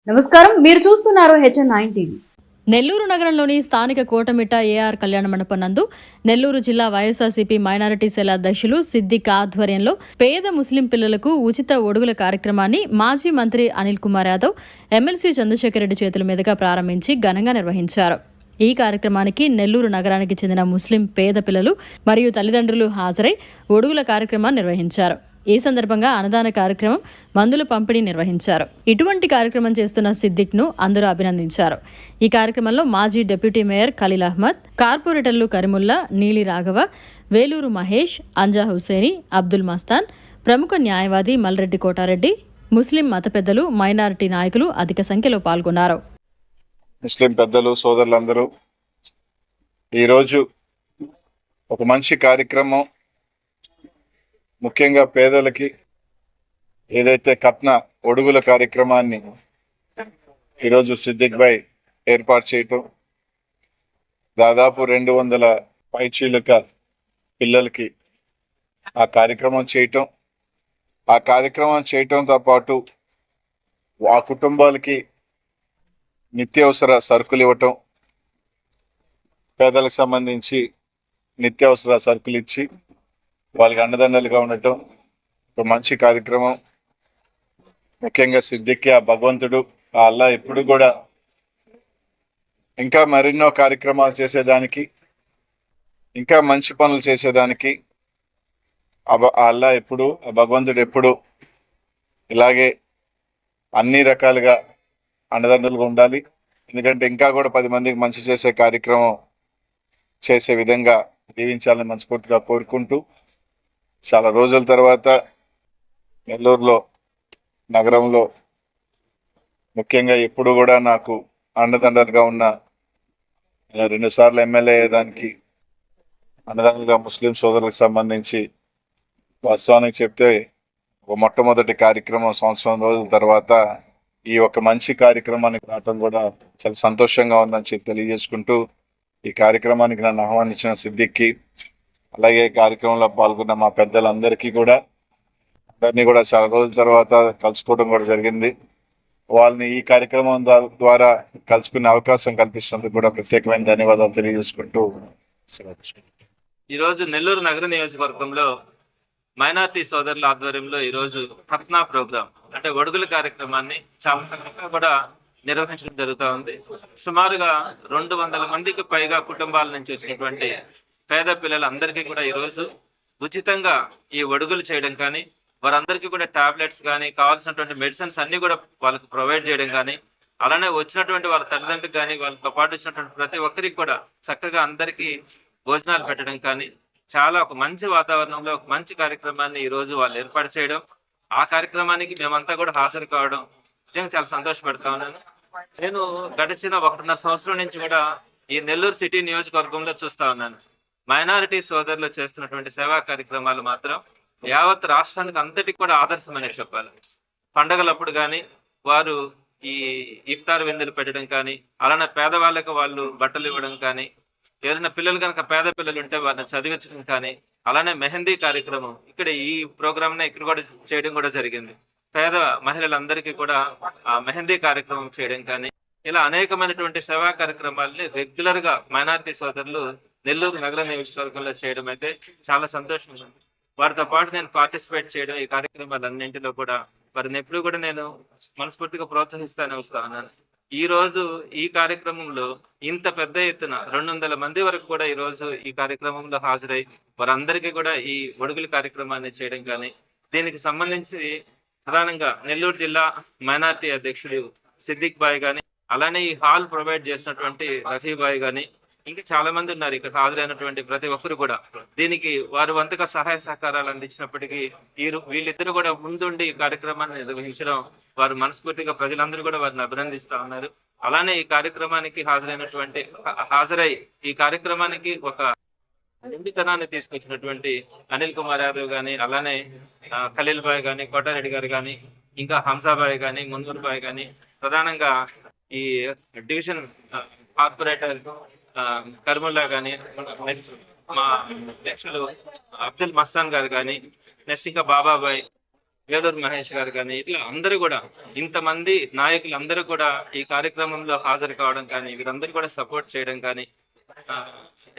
నమస్కారం, మీరు చూస్తున్నారు HN9 టీవీ. నెల్లూరు నగరంలోని స్థానిక కోటమిట్ట ఏఆర్ కళ్యాణ మండపం నందు నెల్లూరు జిల్లా వైఎస్ఆర్సీపీ మైనారిటీ సెల్ అధ్యక్షులు సిద్దిక్ ఆధ్వర్యంలో పేద ముస్లిం పిల్లలకు ఉచిత ఒడుగుల కార్యక్రమాన్ని మాజీ మంత్రి అనిల్ కుమార్ యాదవ్ ఎమ్మెల్సీ చంద్రశేఖర్ రెడ్డి చేతుల మీదుగా ప్రారంభించి ఘనంగా నిర్వహించారు. ఈ కార్యక్రమానికి నెల్లూరు నగరానికి చెందిన ముస్లిం పేద పిల్లలు మరియు తల్లిదండ్రులు హాజరై ఒడుగుల కార్యక్రమాన్ని నిర్వహించారు. ఈ సందర్భంగా అన్నదాన కార్యక్రమం, మందుల పంపిణీ నిర్వహించారు. ఇటువంటి కార్యక్రమం చేస్తున్న సిద్దిక్ ను అందరూ అభినందించారు. ఈ కార్యక్రమంలో మాజీ డిప్యూటీ మేయర్ ఖలీల్ అహ్మద్, కార్పొరేటర్లు కరిముల్లా, నీలి రాఘవ, వేలూరు మహేష్, అంజా హుసేని, అబ్దుల్ మస్తాన్, ప్రముఖ న్యాయవాది మల్రెడ్డి కోటారెడ్డి, ముస్లిం మత పెద్దలు, మైనారిటీ నాయకులు అధిక సంఖ్యలో పాల్గొన్నారు. ముస్లిం పెద్దలు, సోదరులందరూ ఈరోజు ఒక మంచి కార్యక్రమం, ముఖ్యంగా పేదలకి ఏదైతే కట్న ఒడుగుల కార్యక్రమాన్ని ఈరోజు సిద్దిక్ భాయ్ ఏర్పాటు చేయటం, దాదాపు 200 పైచీలక పిల్లలకి ఆ కార్యక్రమం చేయటంతో పాటు ఆ కుటుంబాలకి నిత్యావసర సరుకులు ఇవ్వటం, పేదలకు సంబంధించి నిత్యావసర సరుకులు ఇచ్చి వాళ్ళకి అండదండలుగా ఉండటం ఒక మంచి కార్యక్రమం. ముఖ్యంగా సిద్దిక్కి ఆ భగవంతుడు, ఆ అల్లా ఎప్పుడు కూడా ఇంకా మరెన్నో కార్యక్రమాలు చేసేదానికి, ఇంకా మంచి పనులు చేసేదానికి ఆ అల్లా ఎప్పుడు, ఆ భగవంతుడు ఎప్పుడు ఇలాగే అన్ని రకాలుగా అండదండలుగా ఉండాలి. ఎందుకంటే ఇంకా కూడా 10 మందికి మంచి చేసే కార్యక్రమం చేసే విధంగా దీవించాలని మనస్ఫూర్తిగా కోరుకుంటూ, చాలా రోజుల తర్వాత నెల్లూరులో నగరంలో ముఖ్యంగా ఎప్పుడు కూడా నాకు అండదండలుగా ఉన్న 2 సార్లు ఎమ్మెల్యే అయ్యేదానికి అండదండలుగా ముస్లిం సోదరులకు సంబంధించి వాస్తవానికి చెప్తే ఒక మొట్టమొదటి కార్యక్రమం సంవత్సరం రోజుల తర్వాత ఈ ఒక మంచి కార్యక్రమానికి రావటం కూడా చాలా సంతోషంగా ఉందని చెప్పి తెలియజేసుకుంటూ, ఈ కార్యక్రమానికి నన్ను ఆహ్వానించిన సిద్దిక్కి, అలాగే కార్యక్రమంలో పాల్గొన్న మా పెద్దలందరికీ కూడా, అందరినీ కూడా చాలా రోజుల తర్వాత కలుసుకోవడం కూడా జరిగింది. వాళ్ళని ఈ కార్యక్రమం ద్వారా కలుసుకునే అవకాశం కల్పిస్తున్నందుకు కూడా ప్రత్యేకమైన ధన్యవాదాలు తెలియజేసుకుంటూ ఈరోజు నెల్లూరు నగర నియోజకవర్గంలో మైనార్టీ సోదరుల ఆధ్వర్యంలో ఈరోజు ఖత్నా ప్రోగ్రాం అంటే ఒడుగుల కార్యక్రమాన్ని చాలా చక్కగా కూడా నిర్వహించడం జరుగుతూ ఉంది. సుమారుగా 200 మందికి పైగా కుటుంబాల నుంచి వచ్చినటువంటి పేద పిల్లలందరికీ కూడా ఈరోజు ఉచితంగా ఈ ఒడుగులు చేయడం కానీ, వారందరికీ కూడా టాబ్లెట్స్ కానీ, కావాల్సినటువంటి మెడిసిన్స్ అన్ని కూడా వాళ్ళకి ప్రొవైడ్ చేయడం కానీ, అలానే వచ్చినటువంటి వాళ్ళ తల్లిదండ్రులకు కానీ, వాళ్ళతో పాటు వచ్చినటువంటి ప్రతి ఒక్కరికి కూడా చక్కగా అందరికీ భోజనాలు పెట్టడం కానీ, చాలా ఒక మంచి వాతావరణంలో ఒక మంచి కార్యక్రమాన్ని ఈరోజు వాళ్ళు ఏర్పాటు చేయడం, ఆ కార్యక్రమానికి మేమంతా కూడా హాజరు కావడం నిజంగా చాలా సంతోషపడతా ఉన్నాను. నేను గడిచిన 1.5 సంవత్సరం నుంచి కూడా ఈ నెల్లూరు సిటీ నియోజకవర్గంలో చూస్తా ఉన్నాను. మైనారిటీ సోదరులు చేస్తున్నటువంటి సేవా కార్యక్రమాలు మాత్రం యావత్ రాష్ట్రానికి అంతటికి కూడా ఆదర్శమనే చెప్పాలి. పండగలప్పుడు కానీ వారు ఈ ఇఫ్తార్ విందులు పెట్టడం కానీ, అలానే పేదవాళ్ళకు వాళ్ళు బట్టలు ఇవ్వడం కానీ, ఎవరైనా పిల్లలు కనుక పేద పిల్లలు ఉంటే వారిని చదివించడం కానీ, అలానే మెహందీ కార్యక్రమం ఇక్కడ ఈ ప్రోగ్రామ్ని ఇక్కడ కూడా చేయడం కూడా జరిగింది. పేద మహిళలందరికీ కూడా ఆ మెహందీ కార్యక్రమం చేయడం కానీ, ఇలా అనేకమైనటువంటి సేవా కార్యక్రమాలని రెగ్యులర్ గా మైనారిటీ సోదరులు నెల్లూరు నగర నియోజకవర్గంలో చేయడం అయితే చాలా సంతోషం ఉంది. వారితో పాటు నేను పార్టిసిపేట్ చేయడం ఈ కార్యక్రమాలన్నింటిలో కూడా వారిని ఎప్పుడు కూడా నేను మనస్ఫూర్తిగా ప్రోత్సహిస్తానే వస్తా ఉన్నాను. ఈ రోజు ఈ కార్యక్రమంలో ఇంత పెద్ద ఎత్తున 200 మంది వరకు కూడా ఈ రోజు ఈ కార్యక్రమంలో హాజరై వారందరికీ కూడా ఈ ఒడుగుల కార్యక్రమాన్ని చేయడం కానీ, దీనికి సంబంధించి ప్రధానంగా నెల్లూరు జిల్లా మైనార్టీ అధ్యక్షుడు సిద్దిక్ భాయ్ కానీ, అలానే ఈ హాల్ ప్రొవైడ్ చేసినటువంటి రఫీ భాయ్ కానీ, ఇంకా చాలా మంది ఉన్నారు ఇక్కడ హాజరైనటువంటి ప్రతి ఒక్కరు కూడా దీనికి వారు వంతుగా సహాయ సహకారాలు అందించినప్పటికీ వీళ్ళిద్దరు కూడా ముందుండి ఈ కార్యక్రమాన్ని నిర్వహించడం వారు మనస్ఫూర్తిగా ప్రజలందరూ కూడా వారిని అభినందిస్తా ఉన్నారు. అలానే ఈ కార్యక్రమానికి హాజరై ఈ కార్యక్రమానికి ఒక నిండితనాన్ని తీసుకొచ్చినటువంటి అనిల్ కుమార్ యాదవ్ గాని, అలానే ఖలీల్ భాయ్ గాని, కోటారెడ్డి గారు కానీ, ఇంకా హంసాబాయ్ కానీ, మున్వర్ భాయ్ కానీ, ప్రధానంగా ఈ డివిజన్ కార్పొరేటర్ కర్ముల్లా కానీ, మా అధ్యక్షులు అబ్దుల్ మస్తాన్ గారు కానీ, నెక్స్ట్ ఇంకా బాబాబాయ్, వేలూరు మహేష్ గారు కానీ ఇట్లా అందరూ కూడా ఇంతమంది నాయకులు అందరూ కూడా ఈ కార్యక్రమంలో హాజరు కావడం కానీ వీరందరూ కూడా సపోర్ట్ చేయడం కానీ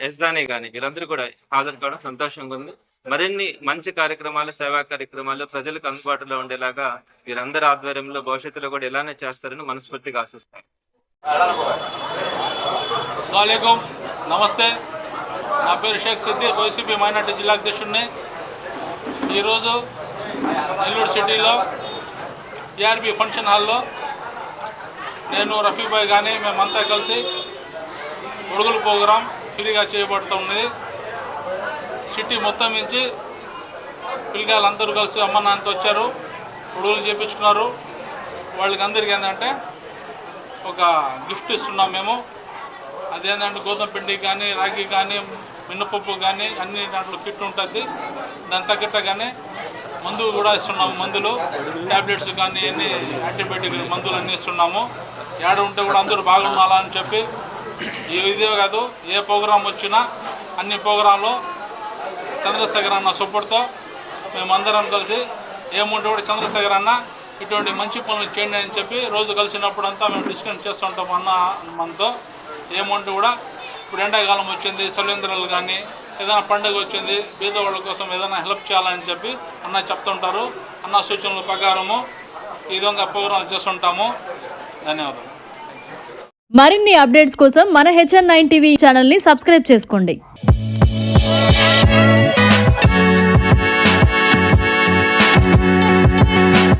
ఎస్దాని కానీ వీరందరూ కూడా హాజరు కావడం సంతోషంగా ఉంది. మరిన్ని మంచి కార్యక్రమాలు, సేవా కార్యక్రమాలు ప్రజలకు అందుబాటులో ఉండేలాగా వీరందరి ఆధ్వర్యంలో భవిష్యత్తులో కూడా ఇలానే చేస్తారని మనస్ఫూర్తిగా ఆశిస్తాను. అస్సలాముఅలైకుం, నమస్తే. నా పేరు షేక్ సిద్దిక్, వైసీపీ మైనార్టీ జిల్లా అధ్యక్షుడిని. ఈరోజు నెల్లూరు సిటీలో ఏఆర్బి ఫంక్షన్ హాల్లో నేను రఫీబాయ్ కానీ మేమంతా కలిసి ఒడుగుల ప్రోగ్రాం ఫ్రీగా చేయబడుతుంది. సిటీ మొత్తం నుంచి పిల్లగాళ్ళందరూ కలిసి అమ్మ నాన్నతో వచ్చారు, ఒడుగులు చేయించుకున్నారు. వాళ్ళకి అందరికీ ఏంటంటే ఒక గిఫ్ట్ ఇస్తున్నాం మేము. అదేంటంటే గోధుమ పిండి కానీ, రాగి కానీ, మినపప్పు కానీ అన్ని దాంట్లో కిట్ ఉంటుంది. దాని తగ్గట్టుగానే మందులు కూడా ఇస్తున్నాము. మందులు, ట్యాబ్లెట్స్ కానీ అన్ని యాంటీబయాటిక్ మందులు అన్నీ ఇస్తున్నాము. ఏడ ఉంటే కూడా అందరూ బాగుండాలా అని చెప్పి ఇదే కాదు, ఏ ప్రోగ్రాం వచ్చినా అన్ని ప్రోగ్రాంలో చంద్రశేఖర్ అన్న సపోర్ట్తో మేమందరం కలిసి ఏముంటే కూడా చంద్రశేఖర్ అన్న ఇటువంటి మంచి పనులు చేయండి అని చెప్పి రోజు కలిసినప్పుడంతా మేము డిస్కస్ చేస్తుంటాం అన్న మనతో. ఏమంటూ కూడా ఇప్పుడు ఎండాకాలం వచ్చింది, సలింద్రాలు కానీ ఏదైనా పండుగ వచ్చింది, పేదవాళ్ళ కోసం ఏదైనా హెల్ప్ చేయాలని చెప్పి అన్న చెప్తుంటారు. అన్న సూచనల ప్రకారము ఈ విధంగా ప్రోగ్రాం చేస్తుంటాము. ధన్యవాదాలు. మరిన్ని అప్డేట్స్ కోసం మన HN9 టీవీ ఛానల్ని సబ్స్క్రైబ్ చేసుకోండి.